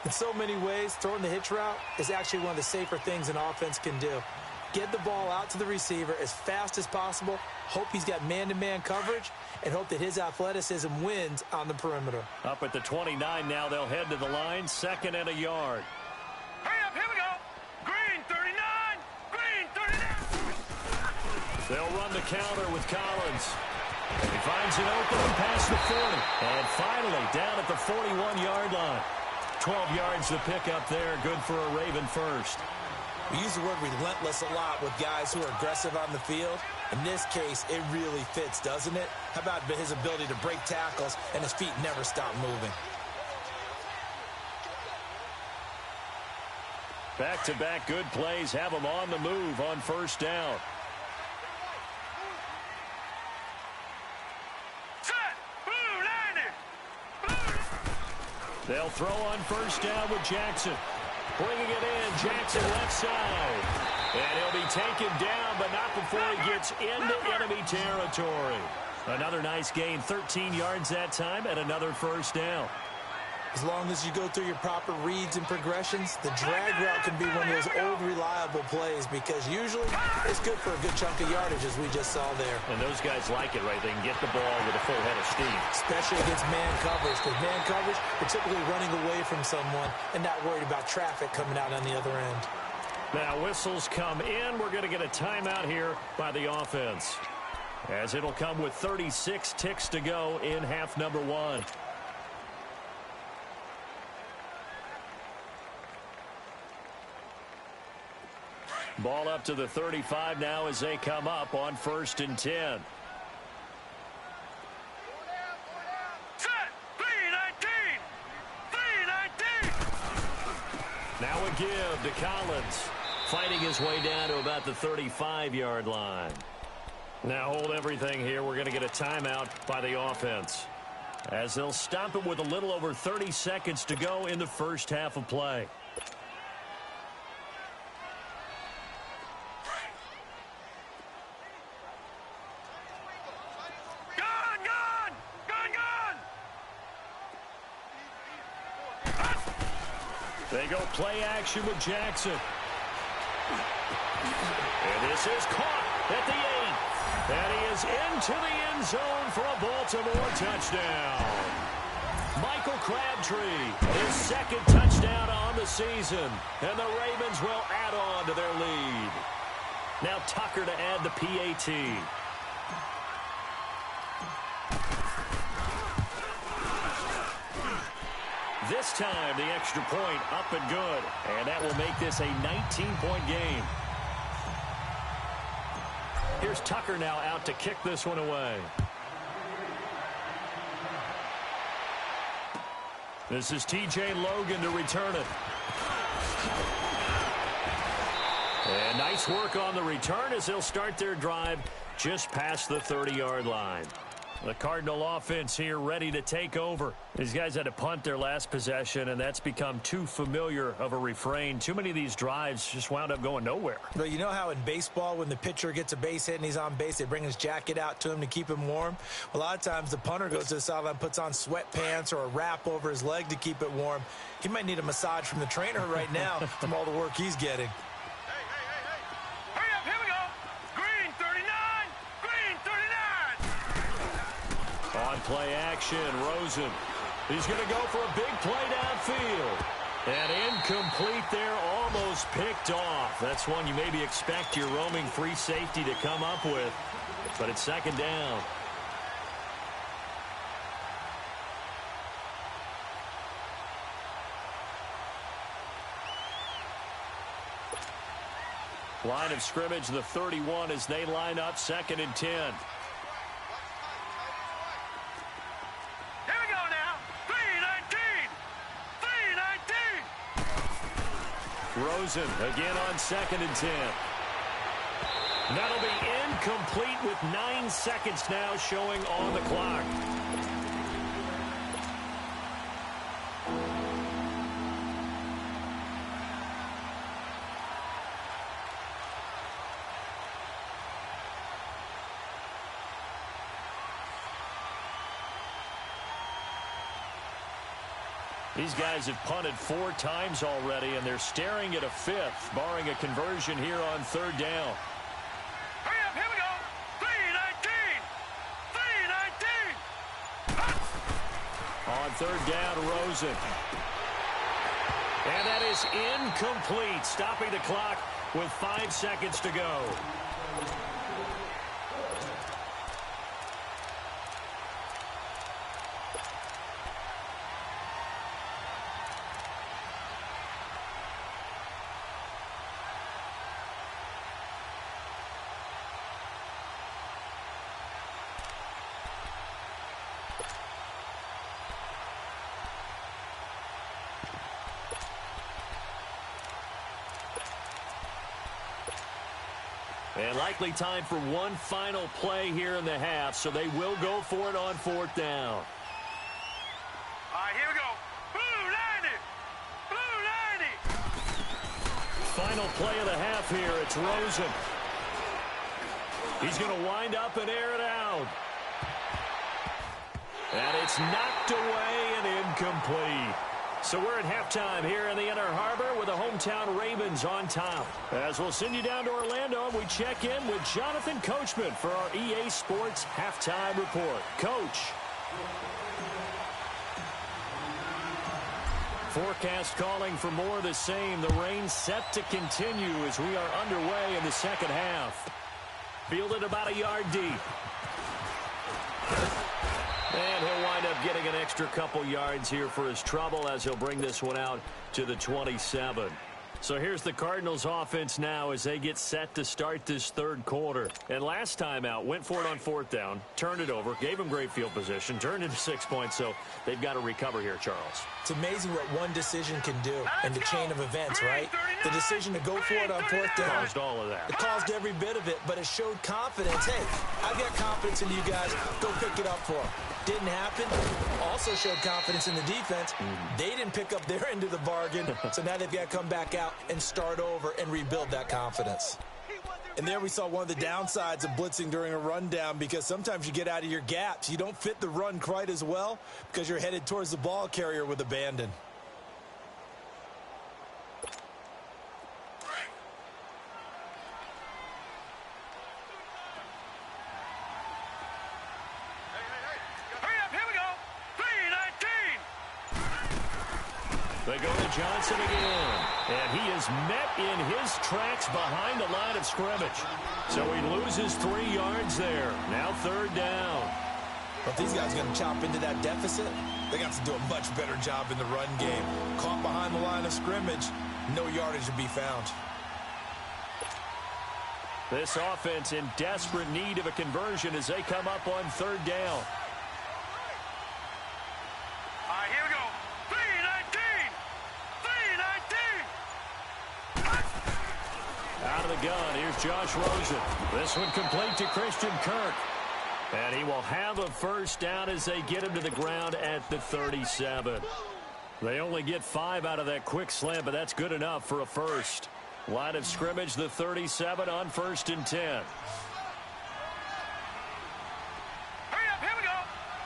In so many ways, throwing the hitch route is actually one of the safer things an offense can do. Get the ball out to the receiver as fast as possible, hope he's got man-to-man coverage, and hope that his athleticism wins on the perimeter. Up at the 29 now, they'll head to the line, 2nd and a yard. Hurry up, here we go. Green 39. Green 39. They'll run the counter with Collins. He finds an opening past the 40. And finally, down at the 41-yard line. 12 yards to pick up there, good for a Raven first. We use the word relentless a lot with guys who are aggressive on the field. In this case, it really fits, doesn't it? How about his ability to break tackles and his feet never stop moving? Back-to-back good plays have him on the move on 1st down. Set. Blue 90. They'll throw on first down with Jackson. Bringing it in, Jackson left side. And he'll be taken down, but not before he gets into enemy territory. Another nice gain, 13 yards that time, and another first down. As long as you go through your proper reads and progressions, the drag route can be one of those old reliable plays because usually it's good for a good chunk of yardage, as we just saw there. And those guys like it, right? They can get the ball with a full head of steam. Especially against man coverage, because man coverage, you're typically running away from someone and not worried about traffic coming out on the other end. Now whistles come in. We're going to get a timeout here by the offense, as it'll come with 36 ticks to go in half number one. Ball up to the 35 now as they come up on 1st and 10. Set! 3-19! 3-19! Now a give to Collins. Fighting his way down to about the 35-yard line. Now hold everything here. We're going to get a timeout by the offense, as they'll stop it with a little over 30 seconds to go in the first half of play. They go play action with Jackson. And this is caught at the 8. And he is into the end zone for a Baltimore touchdown. Michael Crabtree, his second touchdown on the season. And the Ravens will add on to their lead. Now Tucker to add the PAT. This time, the extra point up and good. And that will make this a 19-point game. Here's Tucker now out to kick this one away. This is TJ Logan to return it. And nice work on the return as they'll start their drive just past the 30-yard line. The Cardinal offense here ready to take over. These guys had to punt their last possession, and that's become too familiar of a refrain. Too many of these drives just wound up going nowhere. But you know how in baseball, when the pitcher gets a base hit and he's on base, they bring his jacket out to him to keep him warm? A lot of times the punter goes to the sideline, puts on sweatpants or a wrap over his leg to keep it warm. He might need a massage from the trainer right now from all the work he's getting. On play action, Rosen. He's going to go for a big play downfield. And incomplete there, almost picked off. That's one you maybe expect your roaming free safety to come up with. But it's second down. Line of scrimmage, the 31, as they line up 2nd and 10. Rosen again on 2nd and 10. That'll be incomplete with 9 seconds now showing on the clock. These guys have punted 4 times already, and they're staring at a 5th, barring a conversion here on 3rd down. Hurry up, here we go. 3-19. 3-19. On 3rd down, Rosen. And that is incomplete, stopping the clock with 5 seconds to go. And likely time for one final play here in the half, so they will go for it on 4th down. All right, here we go. Boom! final play of the half here. It's Rosen. He's going to wind up and air it out. And it's knocked away and incomplete. So we're at halftime here in the Inner Harbor with the hometown Ravens on top. As we'll send you down to Orlando, we check in with Jonathan Coachman for our EA Sports Halftime Report. Coach. Forecast calling for more of the same. The rain set to continue as we are underway in the second half. Fielded about a yard deep. And he'll wind up getting an extra couple yards here for his trouble as he'll bring this one out to the 27. So here's the Cardinals offense now as they get set to start this third quarter. And last time out, went for it on fourth down, turned it over, gave him great field position, turned into 6 points, so they've got to recover here, Charles. It's amazing what one decision can do in the chain of events, right? The decision to go for it on fourth down. Caused all of that. It caused every bit of it, but it showed confidence. Hey, I've got confidence in you guys. Go pick it up for them. Didn't happen. Also showed confidence in the defense. They didn't pick up their end of the bargain, so now they've got to come back out and start over and rebuild that confidence. And there we saw one of the downsides of blitzing during a rundown, because sometimes you get out of your gaps. You don't fit the run quite as well because you're headed towards the ball carrier with abandon. They go to Johnson again. And he is met in his tracks behind the line of scrimmage. So he loses 3 yards there. Now third down. But these guys are going to chop into that deficit. They got to do a much better job in the run game. Caught behind the line of scrimmage. No yardage to be found. This offense in desperate need of a conversion as they come up on third down. Out of the gun, here's Josh Rosen. This one complete to Christian Kirk. And he will have a first down as they get him to the ground at the 37. They only get 5 out of that quick slant, but that's good enough for a first. Line of scrimmage, the 37 on 1st and 10. Hurry up, here we go.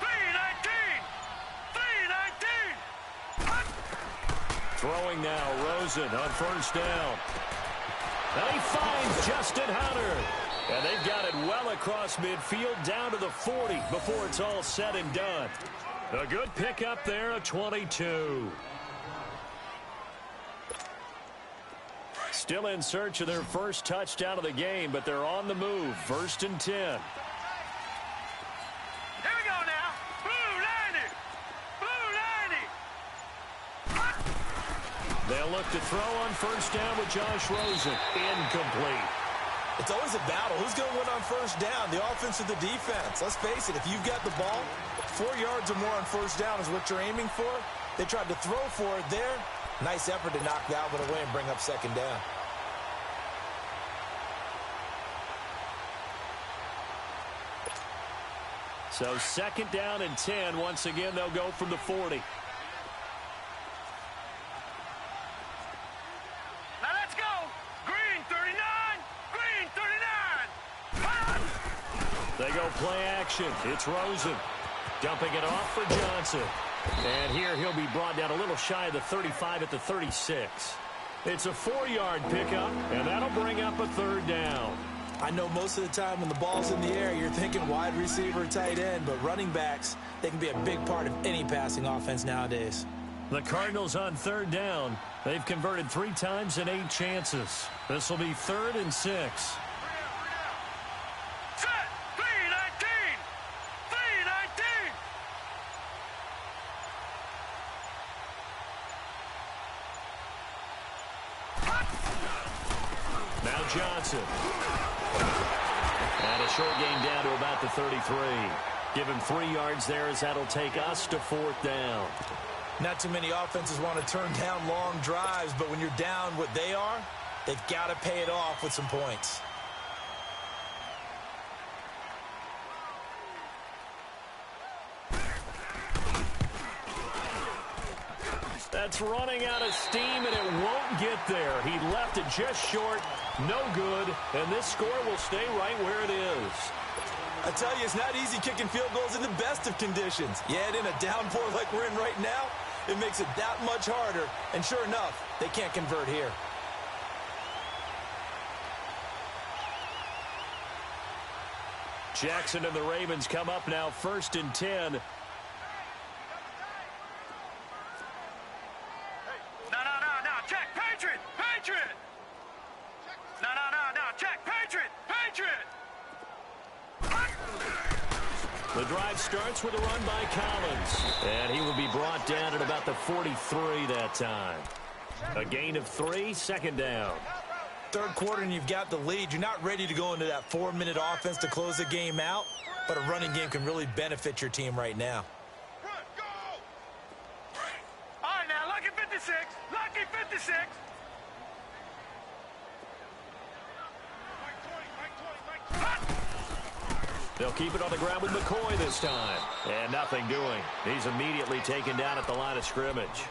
3-19. Throwing now, Rosen on first down. And he finds Justin Hunter. And they've got it well across midfield down to the 40 before it's all said and done. A good pickup there, a 22. Still in search of their first touchdown of the game, but they're on the move. 1st and 10. Here we go now. Blue 90. Blue 90. They'll look to throw on first down with Josh Rosen. Incomplete. It's always a battle. Who's going to win on first down, the offense or the defense? Let's face it, if you've got the ball, 4 yards or more on first down is what you're aiming for. They tried to throw for it there. Nice effort to knock that one away and bring up second down. So 2nd down and 10. Once again, they'll go from the 40. They go play action. It's Rosen. Dumping it off for Johnson. And here he'll be brought down a little shy of the 35 at the 36. It's a 4-yard pickup, and that'll bring up a third down. I know most of the time when the ball's in the air, you're thinking wide receiver, tight end, but running backs, they can be a big part of any passing offense nowadays. The Cardinals on third down. They've converted 3 times in 8 chances. This will be 3rd and 6. Now Johnson. And a short gain down to about the 33. Give him 3 yards there as that'll take us to 4th down. Not too many offenses want to turn down long drives, but when you're down what they are, they've got to pay it off with some points. That It's running out of steam, and it won't get there. He left it just short, no good, and this score will stay right where it is. I tell you, it's not easy kicking field goals in the best of conditions. Yet in a downpour like we're in right now, it makes it that much harder. And sure enough, they can't convert here. Jackson and the Ravens come up now 1st and 10. No, check, Patriot! Patriot! No, check, Patriot! Patriot! The drive starts with a run by Collins, and he will be brought down at about the 43 that time. A gain of 3, 2nd down. Third quarter and you've got the lead. You're not ready to go into that 4-minute offense to close the game out, but a running game can really benefit your team right now. All right, now, lucky 56. Lucky 56. They'll keep it on the ground with McCoy this time. And nothing doing. He's immediately taken down at the line of scrimmage.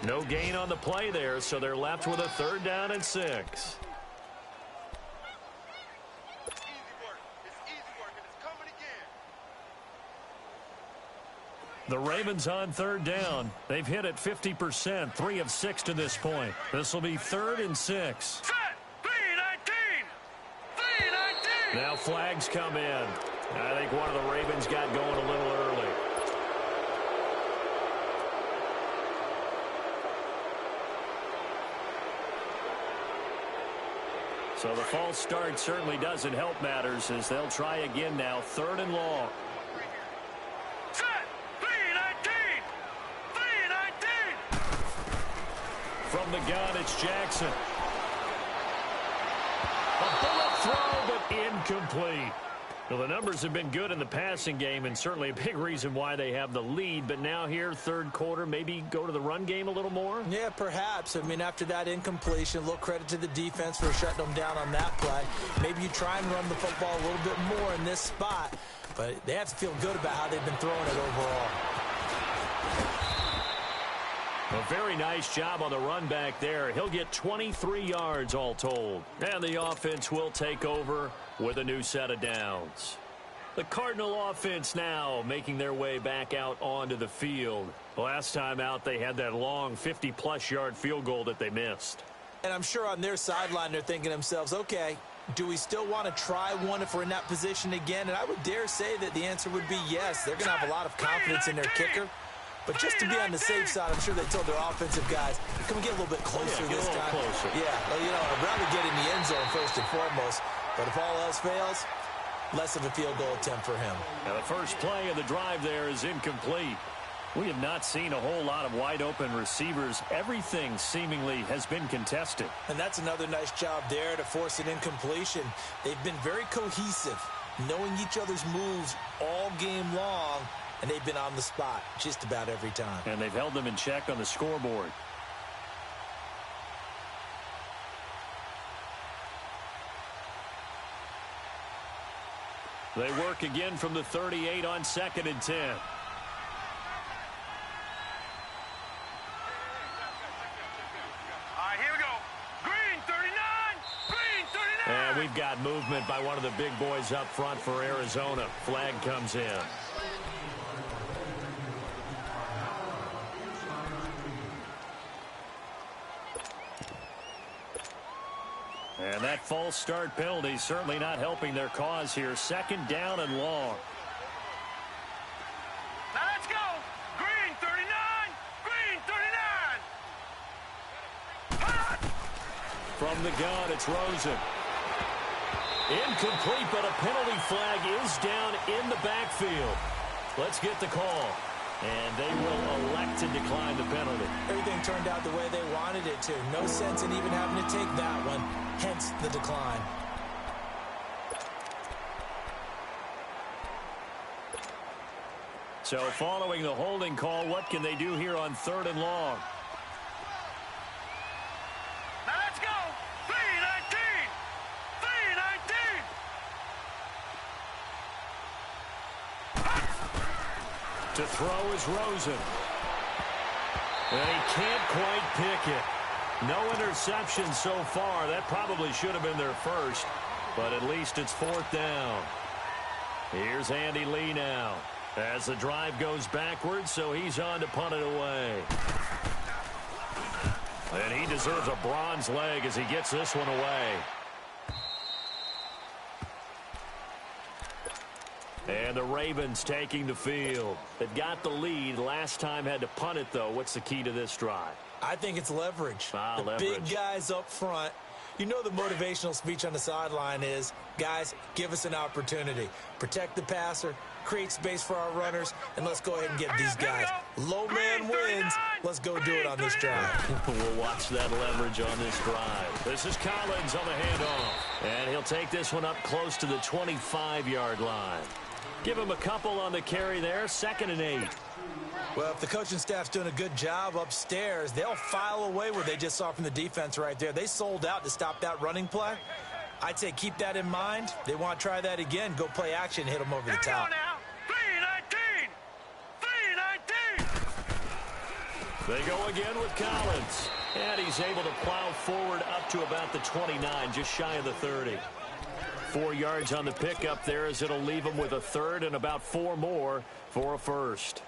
No gain on the play there, so they're left with a 3rd down and 6. The Ravens on 3rd down. They've hit it 50%, 3 of 6 to this point. This will be 3rd and 6. Set! 3-19! 3-19! Now flags come in. I think one of the Ravens got going a little early. So the false start certainly doesn't help matters as they'll try again now, 3rd and long. Set! 3-19! 3-19! From the gun, it's Jackson. A bullet throw, but incomplete. Well, the numbers have been good in the passing game and certainly a big reason why they have the lead. But now here, 3rd quarter, maybe go to the run game a little more? Yeah, perhaps. I mean, after that incompletion, a little credit to the defense for shutting them down on that play. Maybe you try and run the football a little bit more in this spot. But they have to feel good about how they've been throwing it overall. A very nice job on the run back there. He'll get 23 yards all told. And the offense will take over with a new set of downs. The Cardinal offense now making their way back out onto the field. Last time out, they had that long 50-plus yard field goal that they missed. And I'm sure on their sideline, they're thinking to themselves, okay, do we still want to try one if we're in that position again? And I would dare say that the answer would be yes. They're going to have a lot of confidence in their kicker. But just to be on the safe side, I'm sure they told their offensive guys, can we get a little bit closer this time? Closer. Yeah, well, you know, I'd rather get in the end zone first and foremost. But if all else fails, less of a field goal attempt for him. Now the first play of the drive there is incomplete. We have not seen a whole lot of wide-open receivers. Everything seemingly has been contested. And that's another nice job there to force an incompletion. They've been very cohesive, knowing each other's moves all game long. And they've been on the spot just about every time. And they've held them in check on the scoreboard. They work again from the 38 on 2nd and 10. All right, here we go. Green 39! Green 39! And we've got movement by one of the big boys up front for Arizona. Flag comes in. And that false start penalty certainly not helping their cause here. 2nd down and long. Now let's go! Green 39! Green 39! From the gun, it's Rosen. Incomplete, but a penalty flag is down in the backfield. Let's get the call. And they will elect to decline the penalty. Everything turned out the way they wanted it to. No sense in even having to take that one. Hence the decline. So following the holding call, what can they do here on 3rd and long? Now let's go! 3-19! 3-19! To throw is Rosen. And he can't quite pick it. No interception so far. That probably should have been their first, but at least it's 4th down. Here's Andy Lee now as the drive goes backwards, so he's on to punt it away. And he deserves a bronze leg as he gets this one away. And the Ravens taking the field. They've got the lead. Last time had to punt it, though. What's the key to this drive? I think it's leverage. Leverage. Big guys up front. You know the motivational speech on the sideline is, guys, give us an opportunity. Protect the passer, create space for our runners, and let's go ahead and get these guys. Low man wins. Let's go do it on this drive. We'll watch that leverage on this drive. This is Collins on the handoff. And he'll take this one up close to the 25-yard line. Give him a couple on the carry there. 2nd and 8. Well, if the coaching staff's doing a good job upstairs, they'll file away what they just saw from the defense right there. They sold out to stop that running play. I'd say keep that in mind. They want to try that again. Go play action, hit them over the top. 3-19. They go again with Collins. And he's able to plow forward up to about the 29, just shy of the 30. 4 yards on the pickup there as it'll leave him with a 3rd and about 4 more for a first.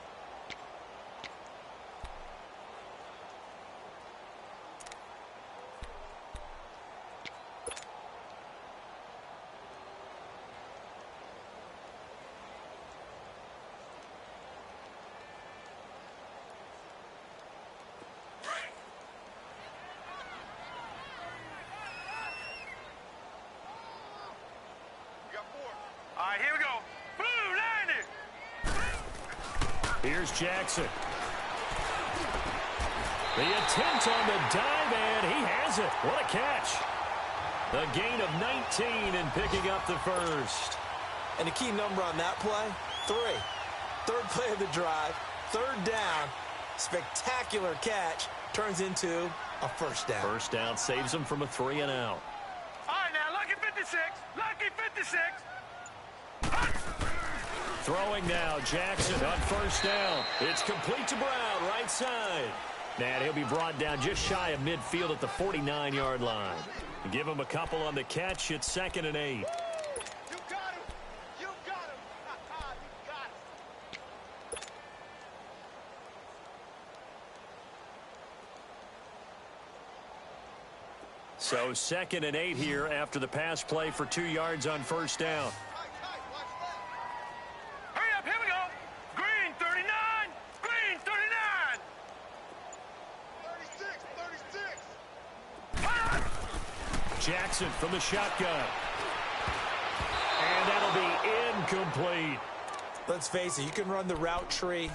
All right, here we go. Blue, 90. Here's Jackson. The attempt on the dive, and he has it. What a catch. A gain of 19 and picking up the first. And the key number on that play, 3. 3rd play of the drive, 3rd down, spectacular catch, turns into a first down. First down saves him from a 3 and out. All right, now, lucky 56. Lucky 56. Throwing now, Jackson on first down. It's complete to Brown, right side. And he'll be brought down just shy of midfield at the 49-yard line. Give him a couple on the catch. It's 2nd and 8. You got him. You got him. You got him. So 2nd and 8 here after the pass play for 2 yards on first down. Hurry up, here we go. Green, 39. Green, 39. 36. Jackson from the shotgun. And that'll be incomplete. Let's face it, you can run the route tree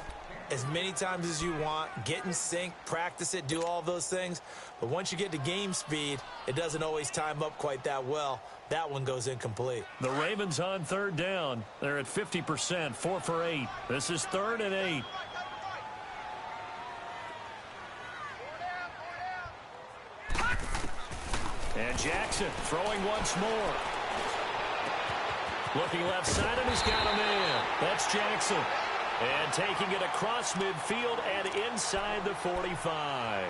as many times as you want, get in sync, practice it, do all those things. But once you get to game speed, it doesn't always time up quite that well. That one goes incomplete. The Ravens on 3rd down. They're at 50%, 4 for 8. This is 3rd and 8. And Jackson throwing once more. Looking left side, and he's got a man. That's Jackson. And taking it across midfield and inside the 45.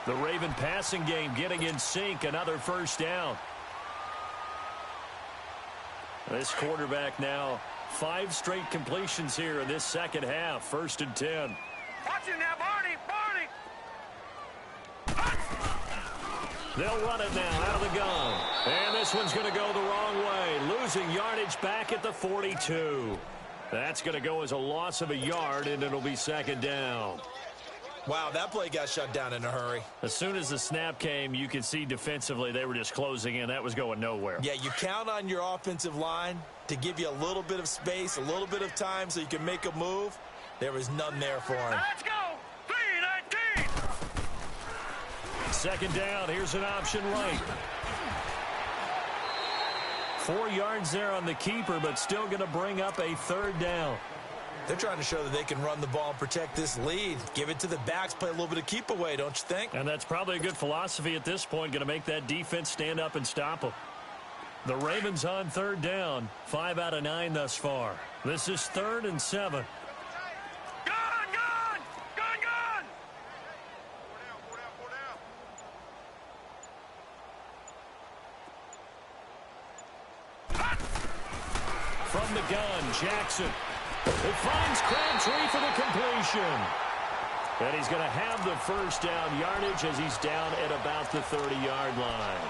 The Raven passing game getting in sync. Another first down. This quarterback now 5 straight completions here in this second half. 1st and 10. Watch it now, Barney. They'll run it now out of the gun. And this one's going to go the wrong way. Losing yardage back at the 42. That's going to go as a loss of a yard, and it'll be 2nd down. Wow, that play got shut down in a hurry. As soon as the snap came, you could see defensively they were just closing in. That was going nowhere. Yeah, you count on your offensive line to give you a little bit of space, a little bit of time so you can make a move. There was none there for him. Let's go. 3-19. 2nd down. Here's an option right. 4 yards there on the keeper, but still going to bring up a 3rd down. They're trying to show that they can run the ball and protect this lead. Give it to the backs, play a little bit of keep away, don't you think? And that's probably a good philosophy at this point, going to make that defense stand up and stop them. The Ravens on 3rd down, 5 out of 9 thus far. This is 3rd and 7. Gun! from the gun. Jackson. It finds Crabtree for the completion. And he's going to have the first down yardage as he's down at about the 30-yard line.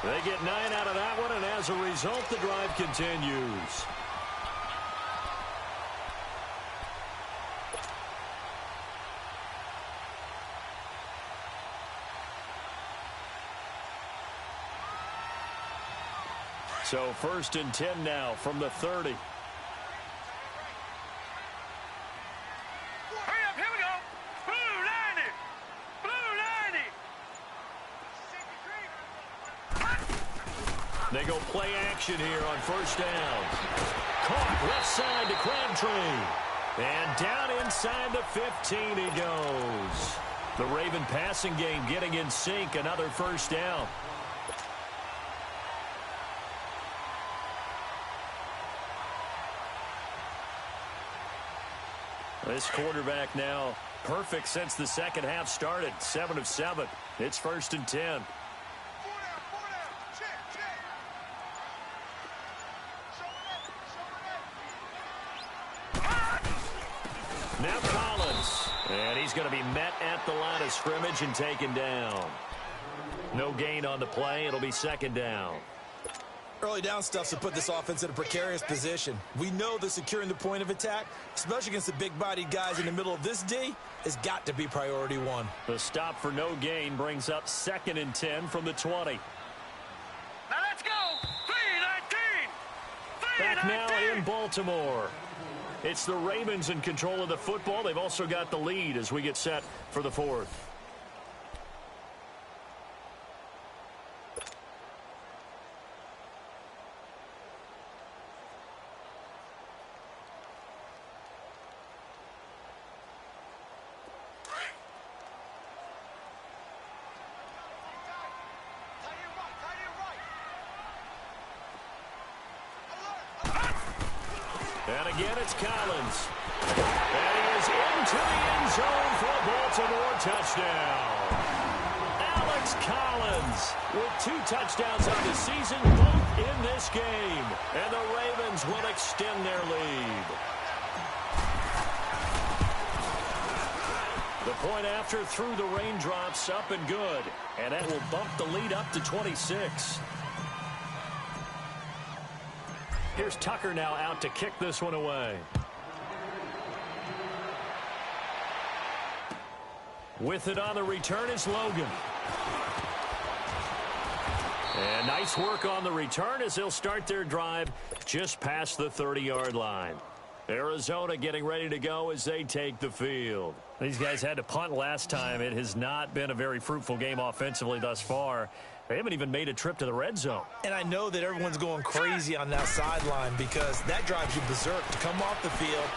They get 9 out of that one, and as a result, the drive continues. So 1st and 10 now from the 30. Hurry up, here we go. Blue line it. Blue line it. They go play action here on 1st down. Caught left side to Crabtree. And down inside the 15 he goes. The Raven passing game getting in sync. Another 1st down. This quarterback now perfect since the second half started. 7 of 7. It's 1st and 10. Now Collins. And he's going to be met at the line of scrimmage and taken down. No gain on the play. It'll be 2nd down. Early down stuff to put this offense in a precarious position. We know that securing the point of attack, especially against the big-bodied guys in the middle of this D, has got to be priority 1. The stop for no gain brings up 2nd and 10 from the 20. Now let's go. 3-19. Back now in Baltimore. It's the Ravens in control of the football. They've also got the lead as we get set for the 4th. And again, it's Collins. And he is into the end zone for a Baltimore touchdown. Alex Collins with 2 touchdowns on the season, both in this game. And the Ravens will extend their lead. The point after through the raindrops, up and good. And that will bump the lead up to 26. Here's Tucker now out to kick this one away. With it on the return is Logan. And nice work on the return as they'll start their drive just past the 30-yard line. Arizona getting ready to go as they take the field. These guys had to punt last time. It has not been a very fruitful game offensively thus far. They haven't even made a trip to the red zone. And I know that everyone's going crazy on that sideline because that drives you berserk to come off the field,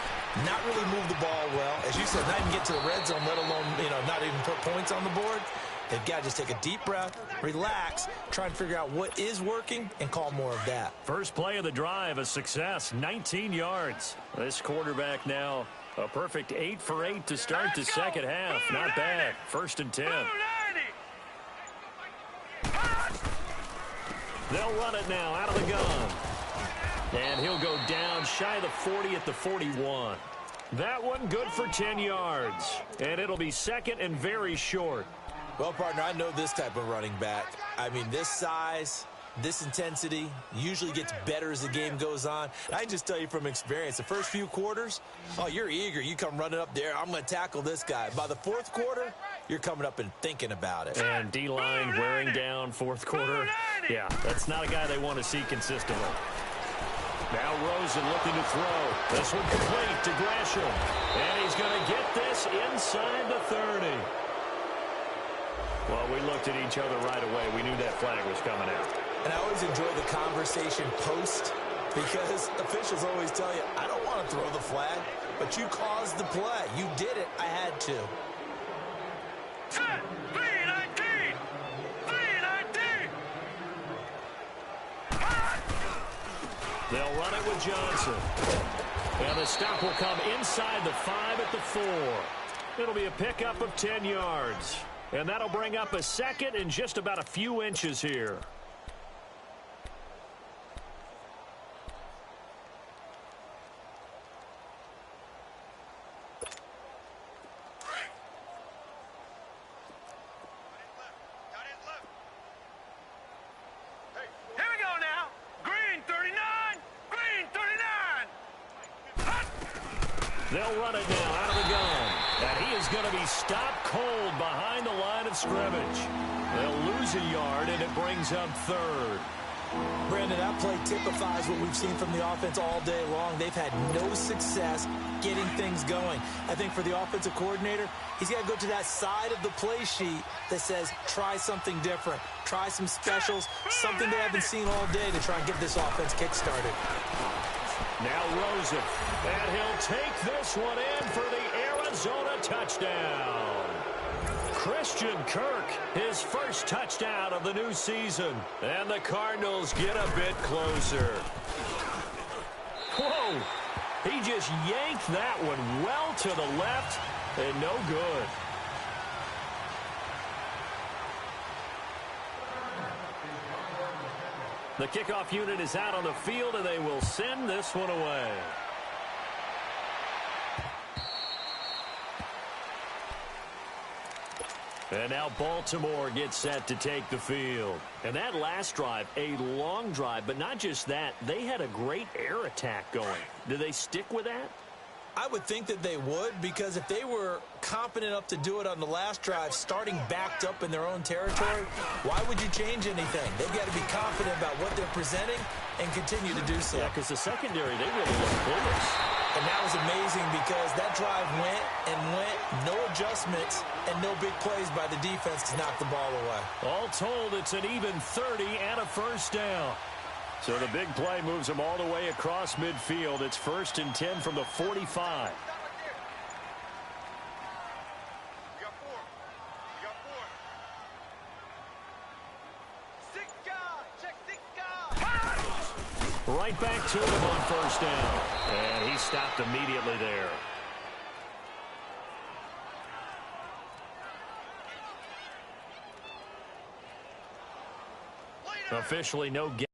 not really move the ball well. As you said, not even get to the red zone, let alone, not even put points on the board. They've got to just take a deep breath, relax, try and figure out what is working and call more of that. First play of the drive, a success, 19 yards. This quarterback now a perfect 8 for 8 to start the second half. Not bad. 1st and 10. They'll run it now out of the gun. And he'll go down shy of the 40 at the 41. That one good for 10 yards. And it'll be 2nd and very short. Well, partner, I know this type of running back. I mean, this size, this intensity usually gets better as the game goes on. I can just tell you from experience, the first few quarters, oh, you're eager. You come running up there. I'm going to tackle this guy. By the 4th quarter, you're coming up and thinking about it. And D-line wearing down 4th quarter. Yeah, that's not a guy they want to see consistently. Now Rosen looking to throw. This one complete to Gresham. And he's going to get this inside the 30. Well, we looked at each other right away. We knew that flag was coming out. And I always enjoy the conversation post because officials always tell you, I don't want to throw the flag, but you caused the play. You did it. I had to. 3-19. 3-19. They'll run it with Johnson. And the stop will come inside the 5 at the 4. It'll be a pickup of 10 yards. And that'll bring up a 2nd and just about a few inches here. They'll run it now out of the gun. And he is going to be stopped cold behind the line of scrimmage. They'll lose a yard, and it brings up third. Brandon, that play typifies what we've seen from the offense all day long. They've had no success getting things going. I think for the offensive coordinator, he's got to go to that side of the play sheet that says, try something different. Try some specials, something they haven't seen all day to try and get this offense kick-started. Now Rosen, and he'll take this one in for the Arizona touchdown. Christian Kirk, his first touchdown of the new season. And the Cardinals get a bit closer. Whoa! He just yanked that one well to the left, and no good. The kickoff unit is out on the field, and they will send this one away. And now Baltimore gets set to take the field. And that last drive, a long drive, but not just that, they had a great air attack going. Do they stick with that? I would think that they would, because if they were confident enough to do it on the last drive, starting backed up in their own territory, why would you change anything? They've got to be confident about what they're presenting and continue to do so. Yeah, because the secondary, they really look clueless. And that was amazing because that drive went and went, no adjustments, and no big plays by the defense to knock the ball away. All told, it's an even 30 and a first down. So the big play moves them all the way across midfield. It's 1st and 10 from the 45. Right back to him on first down. And he stopped immediately there. Officially no gain.